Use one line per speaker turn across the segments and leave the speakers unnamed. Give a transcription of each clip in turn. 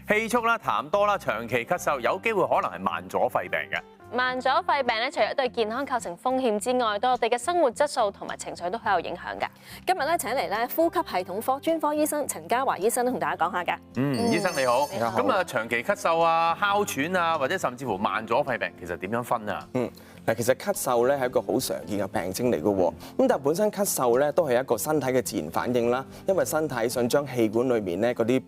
氣促啦、痰多啦、長期咳嗽，有機會可能係慢阻肺病嘅。
慢阻肺病咧，除咗對健康構成風險之外，對我哋嘅生活質素同埋情緒都好有影響㗎。
今日咧請嚟咧呼吸系統科專科醫生陳家華醫生同大家講下㗎。
醫生你好。
你好
咁啊，長期咳嗽啊、哮喘啊，或者甚至乎慢阻肺病，其實點樣分啊？
嗱，其實咳嗽咧係一個好常見嘅病徵嚟嘅喎，咁但係本身咳嗽咧都係一個身體嘅自然反應啦，因為身體想將氣管裏面咧嗰啲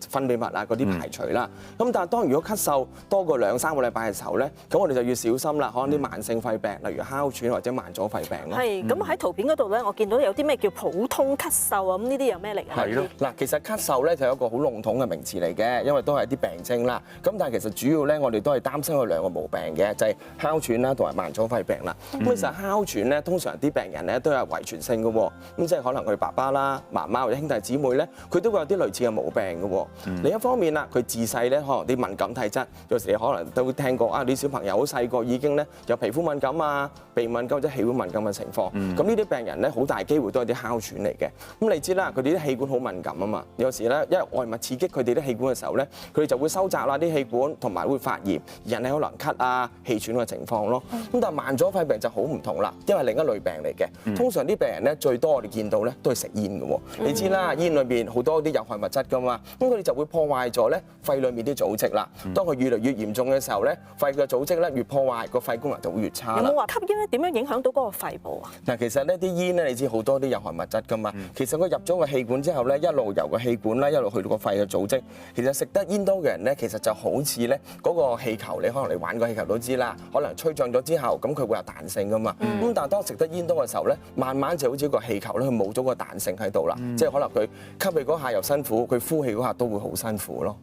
分泌物啊嗰啲排除啦。咁但係當如果咳嗽多過2-3個禮拜嘅時候咧，咁我哋就要小心啦，可能啲慢性肺病，例如哮喘或者慢阻肺病咯。
係，咁喺圖片嗰度咧，我見到有啲咩叫普通咳嗽啊，咁呢啲有咩嚟㗎？
係咯。
嗱，其實咳嗽咧就有一個好籠統嘅名詞嚟嘅，因為都係啲病徵啦。咁但係其實主要咧，我哋都係擔心有2個毛病嘅，就係哮喘啦同埋慢阻肺病啦。咁其實哮喘咧，通常啲病人咧都有遺傳性嘅喎，咁即係可能佢爸爸啦、媽媽或者兄弟姊妹咧，佢都會有啲類似嘅毛病嘅喎。另一方面啦，佢自細咧可能啲敏感體質，有時你可能都聽過啊，啲小朋友好細個已經咧有皮膚敏感啊、鼻敏感或者氣管敏感嘅情況。咁呢啲病人咧好大機會都係啲哮喘嚟嘅。咁你知啦，佢哋啲氣管好敏感啊嘛，有時咧因為外物刺激佢哋啲氣管嘅時候咧，佢哋就會收窄啦啲氣管，同埋會發炎，引起可能咳啊、氣喘嘅情況咯。咁但係慢阻肺病就好唔同啦，因為另一類病嚟嘅。通常啲病人咧最多我哋見到咧都係食煙嘅喎。你知啦，煙裏面好多啲有害物質㗎嘛，咁佢哋就會破壞咗咧肺裏面啲組織啦。當佢越嚟越嚴重嘅時候咧，肺嘅組織咧越破壞，個肺功能就會越差啦。
有冇話吸煙咧點樣影響到嗰個肺部啊？
嗱，其實呢啲煙咧，你知好多啲有害物質㗎嘛。其實佢入咗個氣管之後咧，一路由個氣管啦，一路去到個肺嘅組織。其實食得煙多嘅人咧，其實就好似咧嗰個氣球，你可能你玩過氣球都知啦，可能吹脹咗之後，咁佢會有彈性㗎嘛。咁但係當食得煙多嘅時候咧，慢慢就好似個氣球咧，佢冇咗個彈性喺度啦。即係可能佢吸氣嗰下又辛苦，佢呼氣嗰下都會好辛苦咯。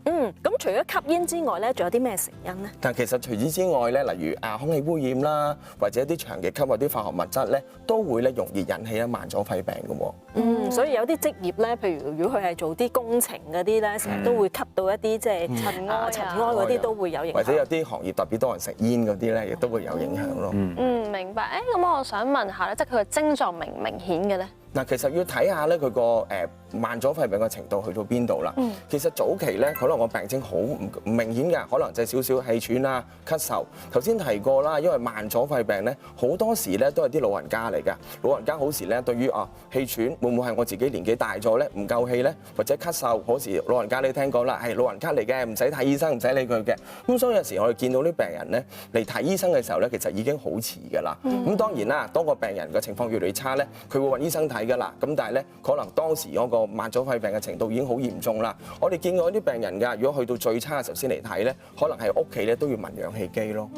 咁除咗吸煙之外咧，仲有啲咩成因咧？
但其實除此之外咧，例如空氣污染啦，或者啲長期吸入啲化學物質咧，都會咧容易引起咧慢阻肺病嘅喎。
所以有啲職業咧，譬如如果佢係做啲工程嗰啲咧，成日都會吸到一啲即係塵埃嗰啲都會有影響。
或者有啲行業特別多人食煙嗰啲咧，亦都會有影響咯。
明白。咁我想問下咧，即係佢嘅症狀明唔明顯嘅咧？
嗱，其實要睇下咧佢個慢阻肺病嘅程度去到邊度啦。其實早期咧，可能個病徵好唔明顯㗎，可能就係少少氣喘啊、咳嗽。頭先提過啦，因為慢阻肺病咧，好多時咧都係啲老人家嚟㗎。老人家好時咧，對於氣喘會唔會係我自己年紀大咗咧，唔夠氣咧，或者咳嗽，好時老人家你聽過啦，係老人家嚟嘅，唔使睇醫生，唔使理佢嘅。咁所以有時我哋見到啲病人咧嚟睇醫生嘅時候咧，其實已經好遲㗎啦。咁當然啦，當個病人嘅情況越嚟越差咧，佢會揾醫生睇㗎啦。咁但係咧，可能當時嗰個慢阻肺病嘅程度已經好嚴重啦。我哋見過啲病人㗎，如果去到最差嘅時候先嚟睇咧，可能係屋企咧都要聞氧氣機咯。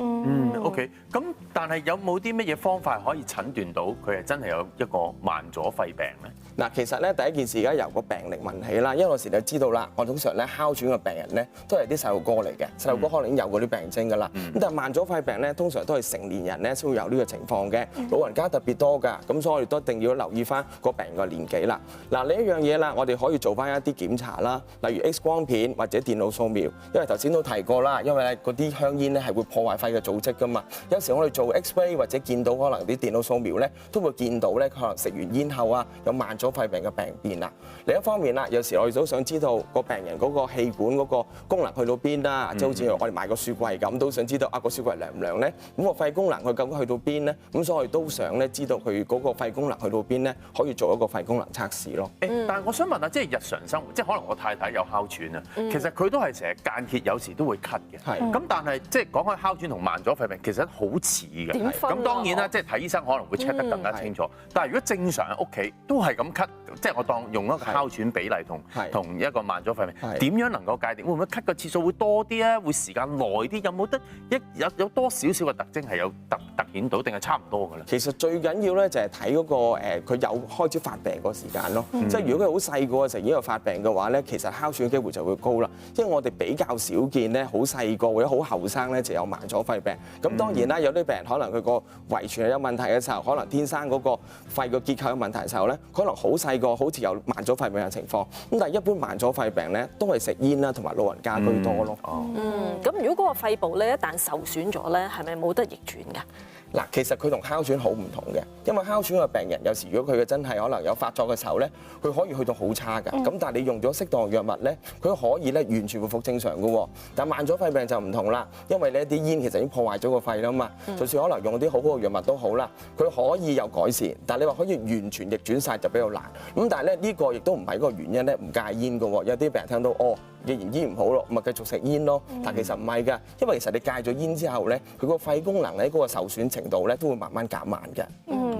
OK。咁但係有冇啲乜嘢方法可以診斷到佢係真係有一個慢阻肺病咧？
嗱，其實咧第一件事而家由個病歷問起啦，因為有時你知道啦，我通常咧哮喘嘅病人咧都係啲細路哥嚟嘅，細路哥可能已經有嗰啲病徵㗎啦。咁但係慢阻肺病咧，通常都係成年人咧先會有呢個情況嘅，老人家特別多㗎，咁所以我哋都一定要留意翻個病個年紀啦。嗱，另一樣嘢啦，我哋可以做翻一啲檢查啦，例如 X 光片或者電腦掃描，因為頭先都提過啦，因為咧嗰啲香煙咧係會破壞肺嘅組織㗎嘛。有時我哋做 X-ray 或者見到可能啲電腦掃描咧，都會見到咧可能食完煙後啊有慢阻肺病嘅病變啦。另一方面啦，有時我哋都想知道個病人嗰個氣管嗰個功能去到邊啦，即係好似我哋買個雪櫃咁，都想知道個雪櫃涼唔涼咧？咁個肺功能佢究竟去到邊咧？咁所以我哋都想咧知道佢嗰個肺功能去到邊咧，可以做一個肺功能測試咯。
但係我想問下，即係日常生活，即係可能我太太有哮喘啊，其實佢都係成日間歇，有時都會咳嘅。咁但係即係講開哮喘同慢阻肺病，其實好似嘅。
點分啊？
咁當然啦，即係睇醫生可能會 check 得更加清楚。但係如果正常喺屋企都係咁咳，即係我當用一個哮喘比例同一個慢阻肺病，點樣能夠界定？會唔會咳嘅次數會多啲啊？會時間耐啲？有冇得有多少少嘅特徵係有突顯到，定係差唔多㗎啦？
其實最緊要咧就係睇嗰個佢有開始發病個時間咯。即係如果佢好細個嘅時候已經有發病嘅話咧，其實哮喘嘅機會就會高啦。因為我哋比較少見咧，好細個或者好後生咧就有慢阻肺病。咁當然啦，有啲病人可能佢個遺傳係有問題嘅時候，可能天生嗰個肺個結構有問題嘅時候咧，可能好細個好似有慢阻肺病嘅情況。咁但係一般慢阻肺病咧都係食煙啦同埋老人家居多咯。
咁如果嗰個肺部咧一旦受損咗咧，係咪冇得逆轉㗎？
嗱，其實佢同哮喘好唔同嘅，因為哮喘嘅病人有時如果佢嘅真係可能有發作嘅時候咧，佢可以去到好差㗎。咁但係你用咗適當嘅藥物咧，佢可以咧完全恢復正常嘅喎。但係慢阻肺病就唔同啦，因為呢啲煙其實已經破壞咗個肺啦嘛。就算可能用啲好好嘅藥物都好啦，佢可以有改善，但係你話可以完全逆轉晒就比較難。咁但係咧呢個亦都唔係一個原因咧唔戒煙嘅喎。有啲病人聽到既然煙唔好咯，咪繼續食煙咯。但其實唔係㗎，因為其實你戒咗煙之後咧，佢個肺功能咧嗰個受損程度咧都會慢慢減慢嘅。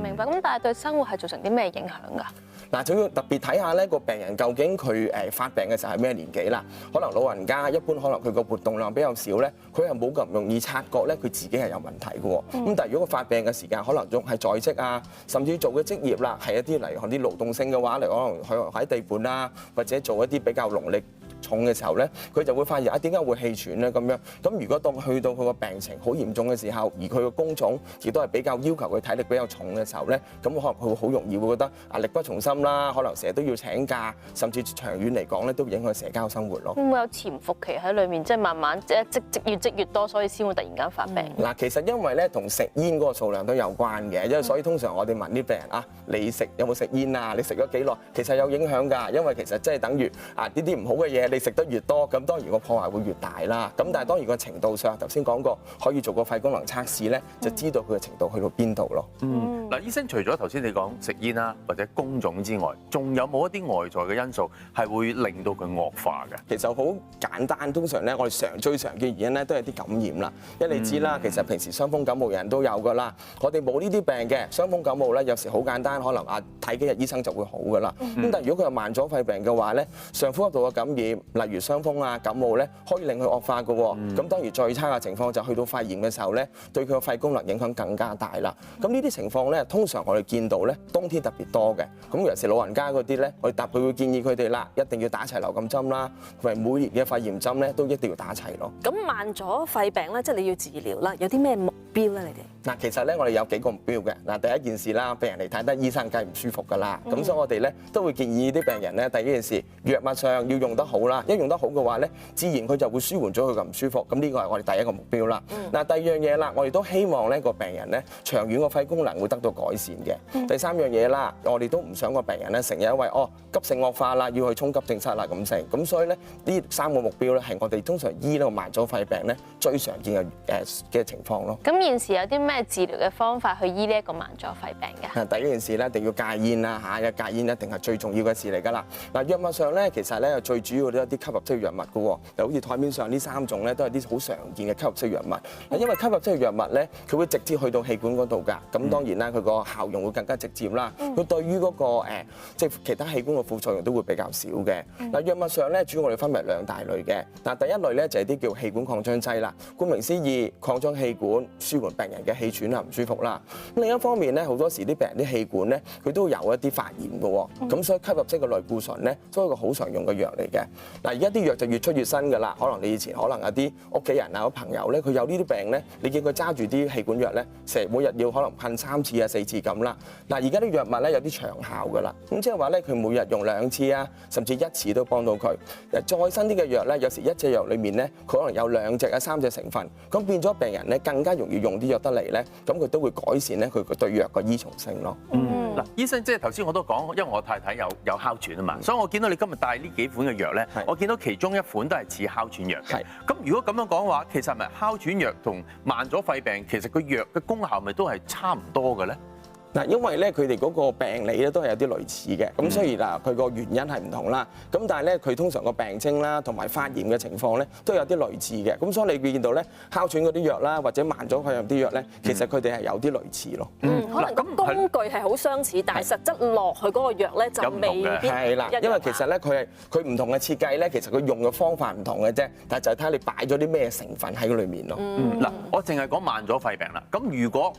明白。咁但係對生活係造成啲咩影響㗎？
嗱，就要特別睇下呢個病人究竟佢發病嘅時候係咩年紀啦。可能老人家一般可能佢個活動量比較少咧，佢係冇咁容易察覺咧佢自己係有問題嘅喎。咁但係如果佢發病嘅時間可能仲係在職啊，甚至做嘅職業啦係一啲例如啲勞動性嘅話，可能佢喺地盤啊，或者做一啲比較勞力重嘅時候咧，佢就會發現點解會氣喘咧咁樣。咁如果當去到佢個病情好嚴重嘅時候，而佢個工種亦都係比較要求佢體力比較重嘅時候咧，咁可能佢會好容易會覺得力不從心啦，可能成日都要請假，甚至長遠嚟講咧都會影響社交生活咯。
會唔會有潛伏期喺裏面，即係慢慢越積越多，所以先會突然間發病？
嗱，其實因為咧同食煙嗰個數量都有關嘅，因為所以通常我哋問啲病人你有冇食煙啊？你食咗幾耐？其實有影響㗎，因為其實即係等於呢啲唔好嘅嘢，你食得越多，咁當然個破壞會越大啦。咁但係當然個程度上，頭先講過可以做個肺功能測試咧，就知道佢嘅程度去到邊度咯。
嗱，醫生除咗頭先你講食煙啦或者工種之外，仲有冇一啲外在嘅因素係會令到佢惡化嘅？
其實好簡單，通常咧我哋最常見原因咧都係啲感染啦。因為你知啦，其實平時傷風感冒人都有㗎啦。我哋冇呢啲病嘅傷風感冒咧，有時好簡單，可能睇幾日醫生就會好㗎啦。咁但係如果佢有慢阻肺病嘅話咧，上呼吸道嘅感染，例如傷風啊、感冒咧，可以令佢惡化嘅喎。咁當然最差嘅情況就去到肺炎嘅時候咧，對佢個肺功能影響更加大啦。咁呢啲情況咧，通常我哋見到咧，冬天特別多嘅。咁尤其是老人家嗰啲咧，我哋會建議佢哋啦，一定要打齊流感針啦，同埋每年嘅肺炎針咧都一定要打齊咯。
咁慢阻肺病咧，即係你要治療啦，有啲咩目標咧？你哋
嗱，其實咧我哋有幾個目標嘅。嗱，第一件事啦，病人嚟睇得醫生梗係唔舒服㗎啦。咁所以我哋咧都會建議啲病人咧，第一件事藥物上要用得好啦，一用得好嘅話咧，自然佢就會舒緩咗佢嘅唔舒服。咁呢個係我哋第一個目標啦。嗱，第二樣嘢啦，我哋都希望咧個病人咧長遠個肺功能會得到改善嘅。第三樣嘢啦，我哋都唔想個病人咧成日因為急性惡化啦，要去衝急症室啦咁成。咁所以咧呢3個目標咧係我哋通常醫呢個慢阻肺病咧最常見嘅情況咯。
咁現時有啲咩治療嘅方法去醫呢一個慢阻肺病嘅？
第一件事咧，一定要戒煙啦嚇，戒煙一定係最重要嘅事嚟㗎啦。嗱，藥物上咧，其實咧最主要都係一啲吸入式藥物㗎喎，就好似台面上呢3種咧，都係啲好常見嘅吸入式藥物。因為吸入式藥物咧，佢會直接去到氣管嗰度㗎，咁當然啦，佢個效用會更加直接啦。佢對於嗰個即係其他器官嘅副作用都會比較少嘅。嗱，藥物上咧，主要我哋分為2大類嘅。嗱，第一類咧就係啲叫氣管擴張劑啦，顧名思義，擴張氣管，舒緩病人嘅氣喘啊唔舒服啦。另一方面咧，好多時啲病人啲氣管咧，佢都有一啲發炎嘅喎，咁所以吸入式嘅類固醇咧，都係一個好常用嘅藥嚟嘅。嗱，而家啲藥就越出越新㗎啦，可能你以前可能有啲屋企人啊、朋友咧，佢有呢啲病咧，你見佢揸住啲氣管藥咧，每日要可能噴3次啊、4次咁啦。嗱，而家啲藥物咧有啲長效㗎啦，咁即係話咧，佢每日用2次啊，甚至1次都幫到佢。再新啲嘅藥咧，有時一隻藥裡面咧，佢可能有2隻啊、3隻成分，咁變咗病人咧更加容易用啲藥得嚟咧，咁佢都會改善咧佢對藥個依從性咯。
嗱，醫生即係頭先我都講，因為我太太有哮喘啊嘛，所以我見到你今日帶呢幾款嘅藥咧，我見到其中一款都係似哮喘藥嘅。咁如果咁樣講話，其實係咪哮喘藥同慢阻肺病其實個藥嘅功效咪都係差唔多嘅咧？
嗱，因為咧佢哋嗰個病理咧都係有啲類似嘅，咁所以嗱佢個原因係唔同啦。咁但係咧佢通常個病徵啦同埋發炎嘅情況咧都有啲類似嘅。咁所以你會見到咧哮喘嗰啲藥啦，或者慢阻肺病啲藥咧，其實佢哋係有啲類似咯。
可能個工具係好相似，但係實質落去嗰個藥咧就未必
係啦，因為其實咧佢唔同嘅設計咧，其實佢用嘅方法唔同嘅啫，但係就係睇下你擺咗啲咩成分喺裏面咯。
嗱，我淨係講慢阻肺病啦。咁如果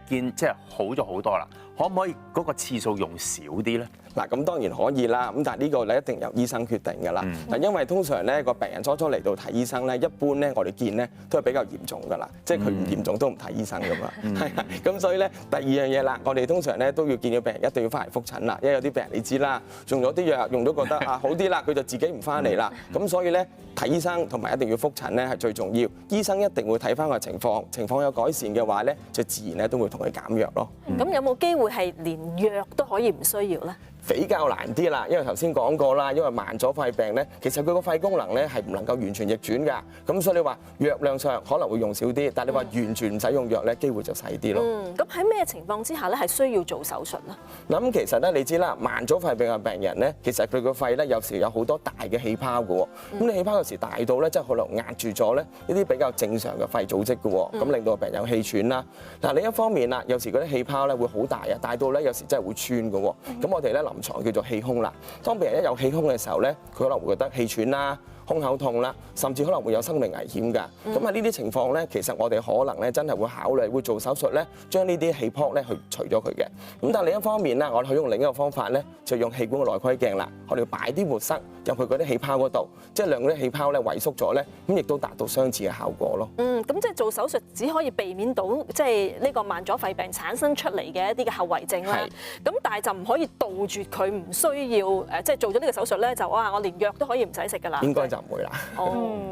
見即係好咗好多啦，可唔可以嗰個次數用少啲咧？
嗱，咁當然可以啦，咁但係呢個咧一定由醫生決定㗎啦。嗱，因為通常咧個病人初嚟到睇醫生咧，一般咧我哋見咧都係比較嚴重㗎啦，即係佢唔嚴重都唔睇醫生㗎嘛。係啊，咁所以咧第二樣嘢啦，我哋通常咧都要見到病人一定要翻嚟覆診啦，因為有啲病人你知啦，用咗啲藥用到覺得啊好啲啦，佢就自己唔翻嚟啦。咁所以咧睇醫生同埋一定要覆診咧係最重要。醫生一定會睇翻個情況有改善嘅話咧，就自然咧都會同佢減藥咯。
咁有冇機會係連藥都可以唔需要咧？
比較難啲啦，因為頭先講過啦，因為慢阻肺病咧，其實佢個肺功能咧係唔能夠完全逆轉㗎，咁所以你話藥量上可能會用少啲，但係你話完全唔使用藥咧，機會就細啲咯。
咁喺咩情況之下咧係需要做手術咧？
咁其實咧你知啦，慢阻肺病嘅病人咧，其實佢個肺咧有時有好多大嘅氣泡㗎喎，咁你氣泡有時大到咧，即係可能壓住咗咧一啲比較正常嘅肺組織㗎喎，咁令到個病人有氣喘啦。嗱另一方面啦，有時嗰啲氣泡咧會好大啊，大到咧有時真係會穿㗎喎，咁我哋咧臨床叫做氣胸啦。當病人一有氣胸嘅時候咧，佢可能會覺得氣喘啦、胸口痛啦，甚至可能會有生命危險㗎。咁喺呢啲情況咧，其實我哋可能咧真係會考慮會做手術咧，將呢啲氣泡咧去除咗佢嘅。咁但係另一方面咧，我哋可以用另一個方法咧，就用氣管嘅內窺鏡啦。我哋要擺啲活塞入去嗰啲氣泡嗰度，即係令嗰啲氣泡咧萎縮咗咧，咁亦都達到相似嘅效果咯。
咁即係做手術只可以避免到即係呢個慢阻肺病產生出嚟嘅一啲嘅後遺症啦。咁但係就唔可以杜絕佢唔需要即係做咗呢個手術咧，就我連藥都可以唔使食㗎啦。
應該就唔會啦。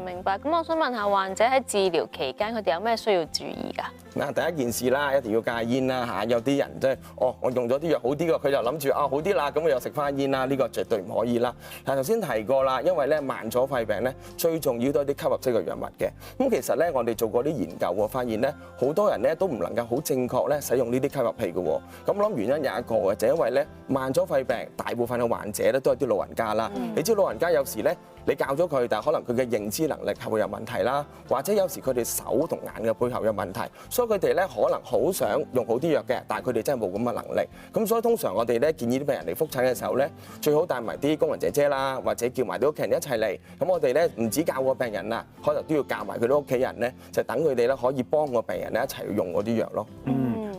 明白。咁我想問下患者喺治療期間，佢哋有咩需要注意㗎？
嗱，第一件事啦，一定要戒煙啦嚇。有啲人即係我用咗啲藥好啲㗎，佢就諗住好啲啦，咁我又食翻煙啦，呢個絕對唔可以啦。但頭先提過啦，因為咧慢阻肺病咧最重要都係啲吸入式嘅藥物嘅。咁其實咧我哋做過啲研究喎，發現咧好多人咧都唔能夠好正確咧使用呢啲吸入器嘅喎。咁我諗原因有一個嘅，就因為咧慢阻肺病大部分嘅患者咧都係啲老人家啦。你知老人家有時咧你教咗佢，但係可能佢嘅認知能力係會有問題啦，或者有時佢哋手同眼嘅配合有問題，所以佢哋咧可能好想用好啲藥嘅，但係佢哋真係冇咁嘅能力。咁所以通常我哋咧建議啲病人嚟覆診嘅時候咧，最好帶埋啲工人姐姐啦，或者叫埋啲屋企人一齊嚟。咁我哋咧唔止教個病人啦，可能都要教埋佢啲屋企人咧，就等佢哋咧可以幫個病人咧一齊用嗰啲藥咯。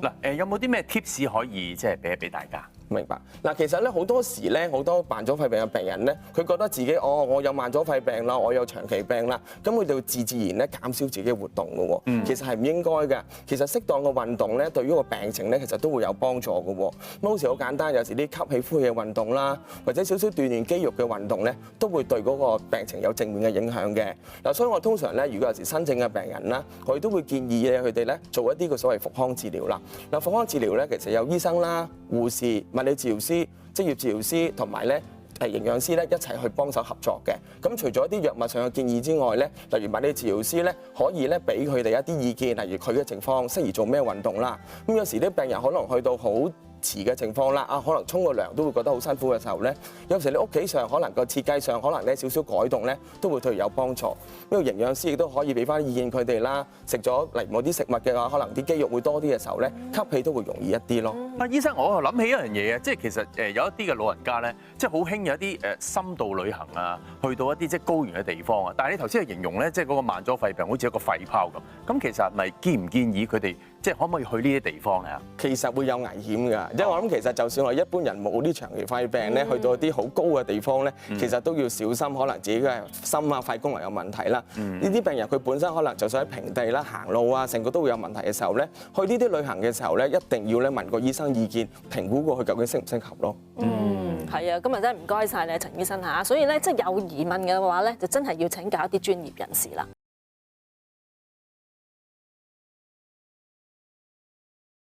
嗱有冇啲咩 tips 可以即係俾一俾大家？
明白嗱，其實咧好多時咧，好多慢阻肺病嘅病人咧，佢覺得自己我有慢阻肺病啦，我有長期病啦，咁佢哋會自然咧減少自己嘅活動嘅喎。其實係唔應該嘅。其實適當嘅運動咧，對於個病情咧，其實都會有幫助嘅喎。咁好似好簡單，有時啲吸氣呼氣嘅運動啦，或者少少鍛鍊肌肉嘅運動咧，都會對嗰個病情有正面嘅影響嘅。嗱，所以我通常咧，如果有時新症嘅病人啦，我哋都會建議佢哋咧做一啲嘅所謂復康治療啦。嗱，復康治療咧，其實有醫生啦、護士、物理治療師、職業治療師同埋咧營養師咧一齊去幫手合作嘅。咁除咗一啲藥物上嘅建議之外咧，例如物理治療師咧可以咧俾佢哋一啲意見，例如佢嘅情況適宜做咩運動啦。咁有時啲病人可能去到好遲嘅情況啦，可能沖個涼都會覺得好辛苦嘅時候咧，有時你屋企上可能個設計上可能咧少少改動咧，都會對佢有幫助。呢個營養師亦都可以俾翻意見佢哋啦。食咗例如某啲食物嘅話，可能啲肌肉會多啲嘅時候咧，吸氣都會容易一啲咯。
醫生，我又諗起一樣嘢啊，即係其實有一啲嘅老人家咧，即係好興有一啲深度旅行啊，去到一啲即係高原嘅地方啊。但係你頭先係形容咧，即係嗰個慢阻肺病好似一個肺泡咁。咁其實係咪建唔建議佢哋即係可唔可以去呢啲地方咧？
其實會有危險㗎，因為我諗其實就算我一般人冇啲長期肺病咧，去到一啲好高嘅地方咧，其實都要小心，可能自己嘅心啊、肺功能有問題啦。呢啲病人佢本身可能就算喺平地啦、行路啊，成個都會有問題嘅時候咧，去呢啲旅行嘅時候咧，一定要咧問個醫生意見，評估過佢究竟適唔適合咯。
係啊，今日真係唔該晒你陳醫生嚇，所以咧即係有疑問嘅話咧，就真係要請教一啲專業人士啦。